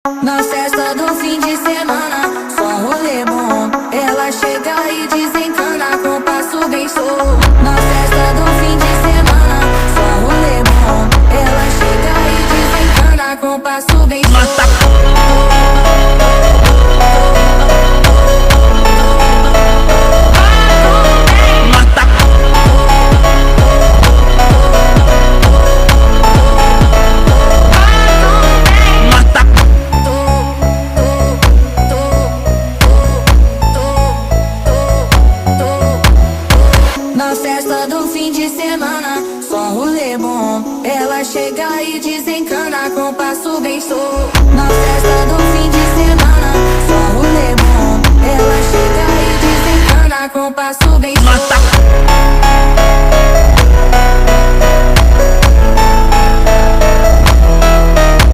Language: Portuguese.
Na festa do fim de semana, só rolê bom. Ela chega e desencana com passo bem solto. Na festa do fim de semana, só rolê bom. Ela chega e desencana com passo bem solto. Na festa do fim de semana, só rolê bom. Ela chega e desencana com passo bem solto. Na festa do fim